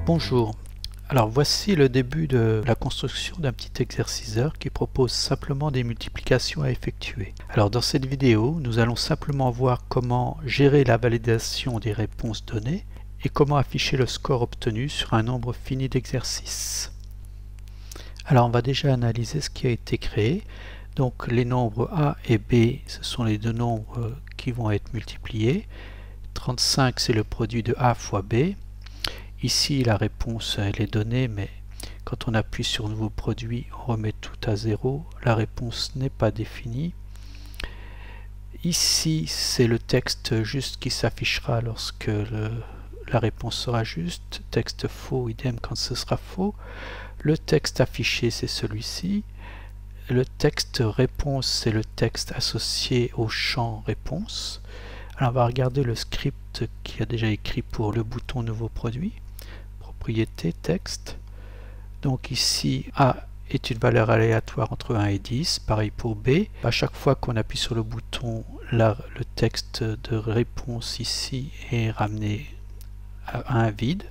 Bonjour, alors voici le début de la construction d'un petit exerciceur qui propose simplement des multiplications à effectuer. Alors dans cette vidéo, nous allons simplement voir comment gérer la validation des réponses données et comment afficher le score obtenu sur un nombre fini d'exercices. Alors on va déjà analyser ce qui a été créé. Donc les nombres A et B, ce sont les deux nombres qui vont être multipliés. 35 c'est le produit de A fois B. Ici, la réponse elle est donnée, mais quand on appuie sur Nouveau produit, on remet tout à 0. La réponse n'est pas définie. Ici, c'est le texte juste qui s'affichera lorsque la réponse sera juste. Texte faux, idem quand ce sera faux. Le texte affiché, c'est celui-ci. Le texte réponse, c'est le texte associé au champ réponse. Alors, on va regarder le script qui a déjà écrit pour le bouton Nouveau produit. Propriété texte. Donc ici A est une valeur aléatoire entre 1 et 10, pareil pour B. À chaque fois qu'on appuie sur le bouton, là, le texte de réponse ici est ramené à un vide.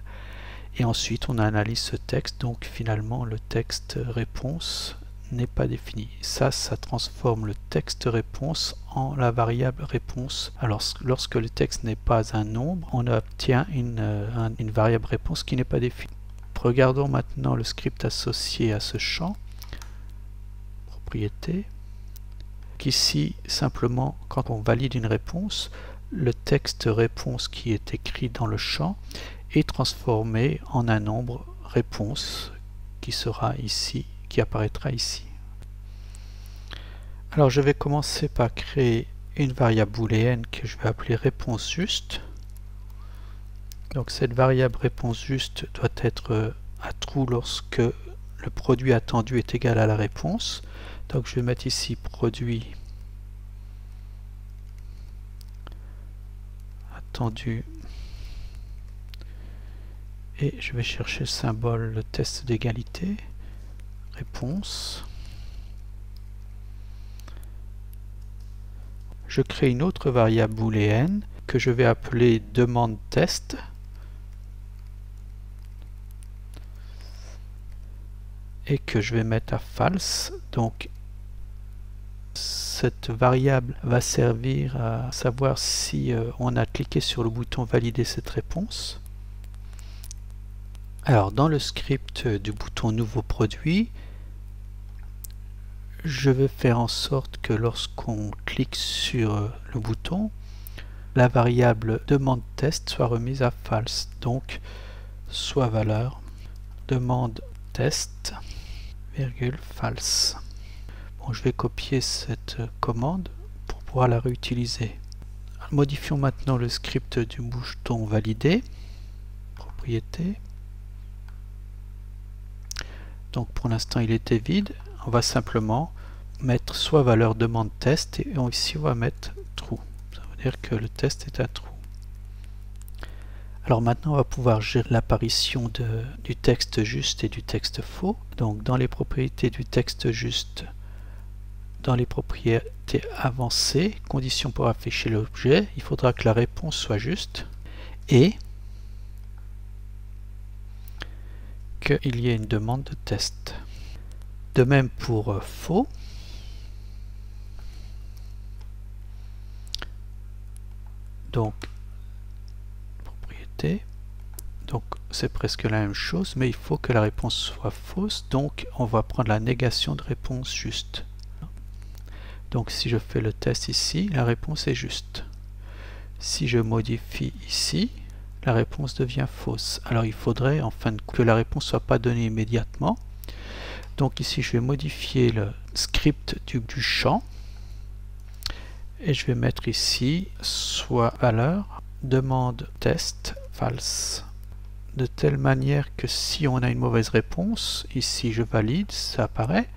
Et ensuite on analyse ce texte, donc finalement le texte réponse n'est pas défini. Ça transforme le texte réponse en la variable réponse. Alors lorsque le texte n'est pas un nombre, on obtient une variable réponse qui n'est pas définie. Regardons maintenant le script associé à ce champ. Propriété. Ici, simplement, quand on valide une réponse, le texte réponse qui est écrit dans le champ est transformé en un nombre réponse qui sera ici, qui apparaîtra ici. Alors je vais commencer par créer une variable booléenne que je vais appeler réponse juste. Donc cette variable réponse juste doit être à true lorsque le produit attendu est égal à la réponse. Donc je vais mettre ici produit attendu et je vais chercher le symbole, le test d'égalité, réponse. Je crée une autre variable booléenne que je vais appeler demande test. Et que je vais mettre à false. Donc cette variable va servir à savoir si on a cliqué sur le bouton valider cette réponse. Alors dans le script du bouton nouveau produit, je vais faire en sorte que lorsqu'on clique sur le bouton, la variable demande test soit remise à false. Donc soit valeur demande test virgule false. Bon, je vais copier cette commande pour pouvoir la réutiliser. Modifions maintenant le script du bouton valider. Propriété. Donc pour l'instant il était vide. On va simplement mettre soit valeur demande test et ici on va mettre true. Ça veut dire que le test est un true. Alors maintenant on va pouvoir gérer l'apparition du texte juste et du texte faux. Donc dans les propriétés du texte juste, dans les propriétés avancées, conditions pour afficher l'objet, il faudra que la réponse soit juste et qu'il y ait une demande de test. De même pour faux. Donc donc c'est presque la même chose, mais il faut que la réponse soit fausse, donc on va prendre la négation de réponse juste. Donc si je fais le test ici, la réponse est juste. Si je modifie ici, la réponse devient fausse. Alors il faudrait enfin que la réponse ne soit pas donnée immédiatement. Donc ici je vais modifier le script du champ et je vais mettre ici soit valeur demande test false, de telle manière que si on a une mauvaise réponse, ici je valide, ça apparaît,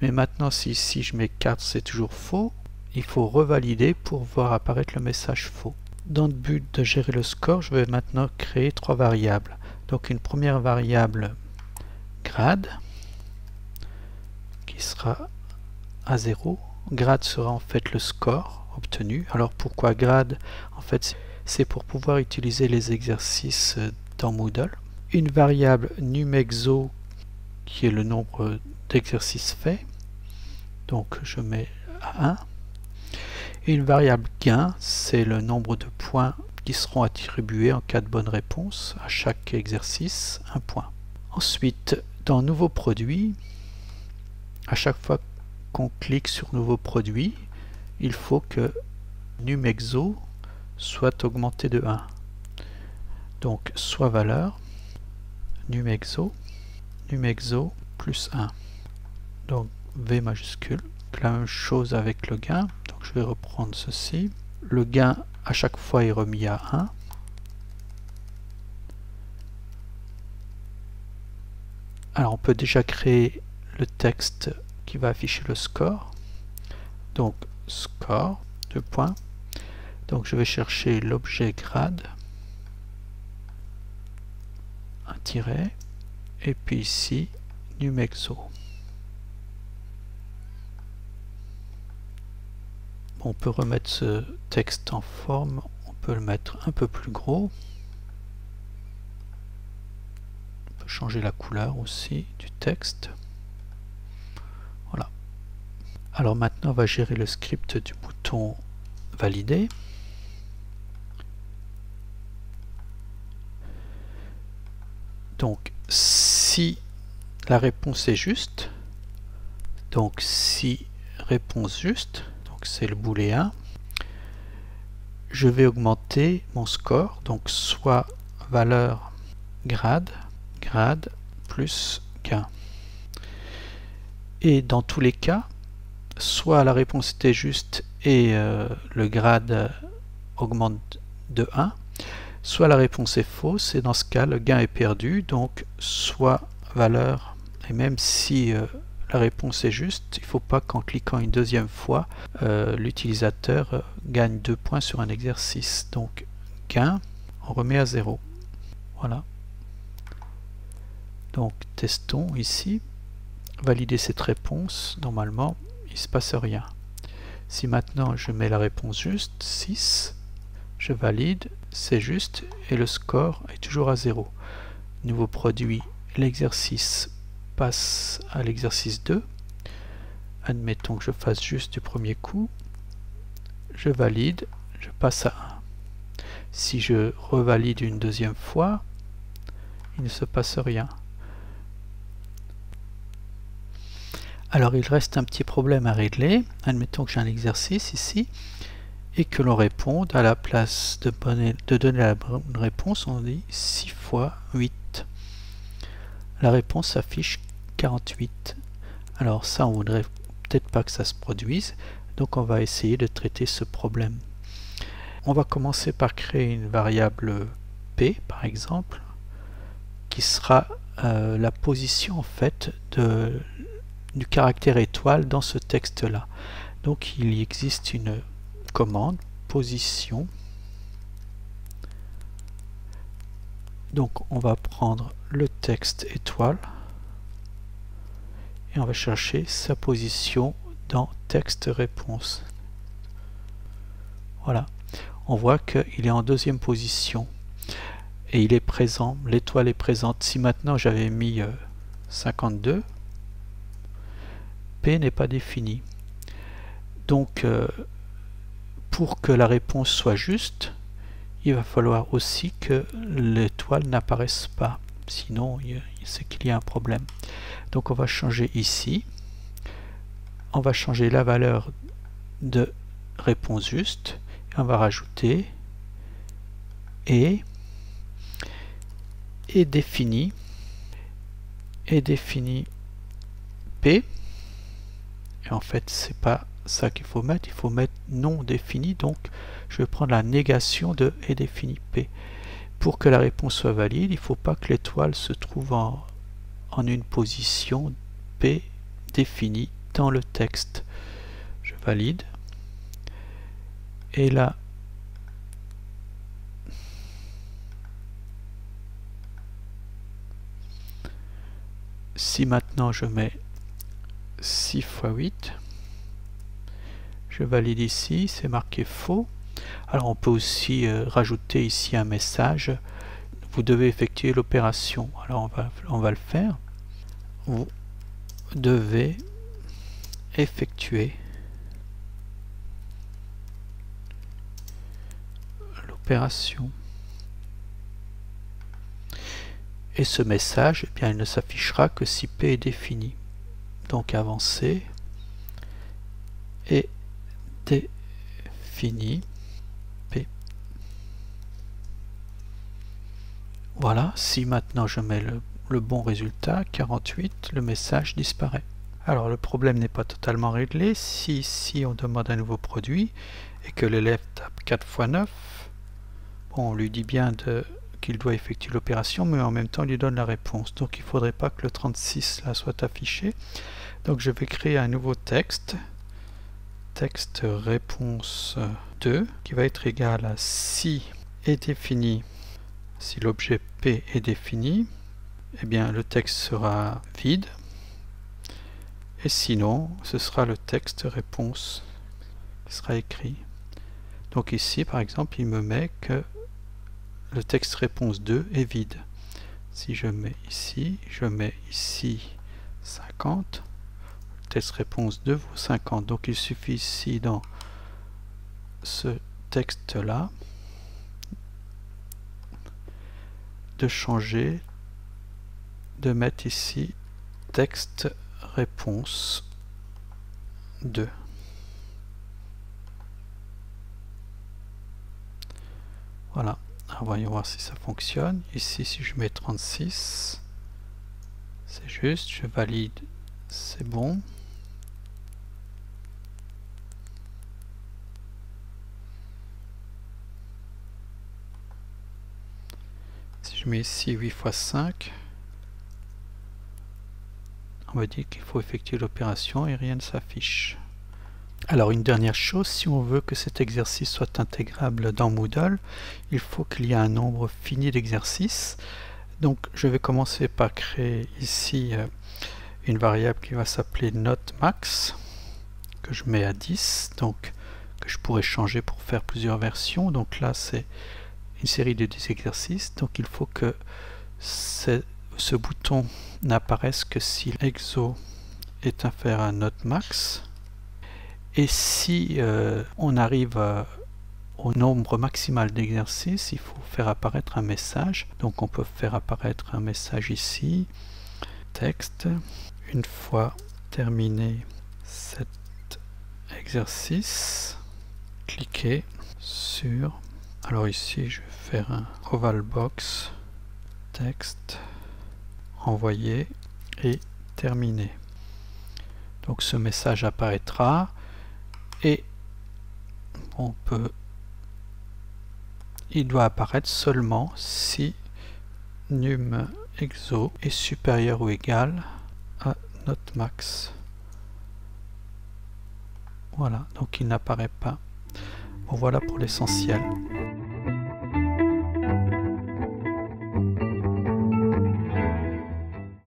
mais maintenant si ici je mets 4 c'est toujours faux, il faut revalider pour voir apparaître le message faux. Dans le but de gérer le score, je vais maintenant créer 3 variables. Donc une première variable grade qui sera à 0. Grade sera en fait le score obtenu. Alors pourquoi grade? En fait c'est pour pouvoir utiliser les exercices dans Moodle. une variable numexo qui est le nombre d'exercices faits, donc je mets 1, et une variable gain, c'est le nombre de points qui seront attribués en cas de bonne réponse à chaque exercice, 1 point. Ensuite, dans nouveau produit, à chaque fois qu'on clique sur nouveau produit, il faut que numexo soit augmenté de 1. Donc soit valeur numexo plus 1. Donc V majuscule. La même chose avec le gain. Donc je vais reprendre ceci. Le gain à chaque fois est remis à 1. Alors on peut déjà créer le texte qui va afficher le score. Donc score, 2 points. Donc je vais chercher l'objet grade, un tiret, et puis ici numexo. On peut remettre ce texte en forme, on peut le mettre un peu plus gros. On peut changer la couleur aussi du texte. Voilà. Alors maintenant on va gérer le script du bouton valider. Donc si la réponse est juste, donc si réponse juste, donc c'est le booléen, je vais augmenter mon score, donc soit valeur grade plus gain. Et dans tous les cas, soit la réponse était juste et le grade augmente de 1, soit la réponse est fausse et dans ce cas le gain est perdu, donc soit valeur, et même si la réponse est juste, il ne faut pas qu'en cliquant une deuxième fois l'utilisateur gagne 2 points sur un exercice. Donc gain, on remet à 0. Voilà. Donc testons ici, valider cette réponse, normalement il ne se passe rien. Si maintenant je mets la réponse juste, 6, je valide, c'est juste et le score est toujours à 0. Nouveau produit, l'exercice passe à l'exercice 2. Admettons que je fasse juste du premier coup. Je valide, je passe à 1. Si je revalide une deuxième fois, il ne se passe rien. Alors il reste un petit problème à régler. Admettons que j'ai un exercice ici et que l'on réponde à la place de donner la bonne réponse, on dit 6 fois 8. La réponse affiche 48. Alors ça, on voudrait peut-être pas que ça se produise, donc on va essayer de traiter ce problème. On va commencer par créer une variable P, par exemple, qui sera la position en fait du caractère étoile dans ce texte-là. Donc il existe une commande position. Donc on va prendre le texte étoile et on va chercher sa position dans texte réponse. Voilà, on voit qu'il est en deuxième position et il est présent, l'étoile est présente. Si maintenant j'avais mis 52, P n'est pas défini. Donc pour que la réponse soit juste, il va falloir aussi que l'étoile n'apparaisse pas, sinon c'est qu'il y a un problème. Donc on va changer ici, on va changer la valeur de réponse juste, et on va rajouter et défini P, et en fait c'est pas ça qu'il faut mettre, il faut mettre non défini, donc je vais prendre la négation de et défini P. Pour que la réponse soit valide, il ne faut pas que l'étoile se trouve en une position P définie dans le texte. Je valide. Et là, si maintenant je mets 6 fois 8, je valide ici, c'est marqué faux. Alors on peut aussi rajouter ici un message. vous devez effectuer l'opération. Alors on va le faire. Vous devez effectuer l'opération. Et ce message, eh bien, il ne s'affichera que si P est défini. Donc avancer et défini P. Voilà, si maintenant je mets le bon résultat, 48, le message disparaît. Alors le problème n'est pas totalement réglé. Si ici on demande un nouveau produit et que l'élève tape 4 x 9, bon, on lui dit bien qu'il doit effectuer l'opération, mais en même temps on lui donne la réponse. Donc il ne faudrait pas que le 36 là soit affiché. Donc je vais créer un nouveau texte, texte réponse 2, qui va être égal à si est défini, si l'objet P est défini, eh bien le texte sera vide, et sinon ce sera le texte réponse qui sera écrit. Donc ici par exemple il me met que le texte réponse 2 est vide. Si je mets ici 50, le texte réponse 2 vaut 50. Donc il suffit ici dans ce texte là de changer, de mettre ici texte réponse 2. Voilà. Alors voyons voir si ça fonctionne. Ici si je mets 36, c'est juste, je valide, c'est bon. Si je mets ici 8 x 5, on me dit qu'il faut effectuer l'opération et rien ne s'affiche. Alors une dernière chose, si on veut que cet exercice soit intégrable dans Moodle, il faut qu'il y ait un nombre fini d'exercices. Donc je vais commencer par créer ici une variable qui va s'appeler NotMax, que je mets à 10, donc que je pourrais changer pour faire plusieurs versions. Donc là c'est une série de 10 exercices, donc il faut que ce bouton n'apparaisse que si l'exo est inférieur à NotMax. Et si on arrive au nombre maximal d'exercices, il faut faire apparaître un message. Donc on peut faire apparaître un message ici, texte, une fois terminé cet exercice, cliquez sur, alors ici je vais faire un oval box, texte, envoyer et terminer. Donc ce message apparaîtra. Et il doit apparaître seulement si num exo est supérieur ou égal à NotMax. Voilà, donc il n'apparaît pas. Bon, voilà pour l'essentiel.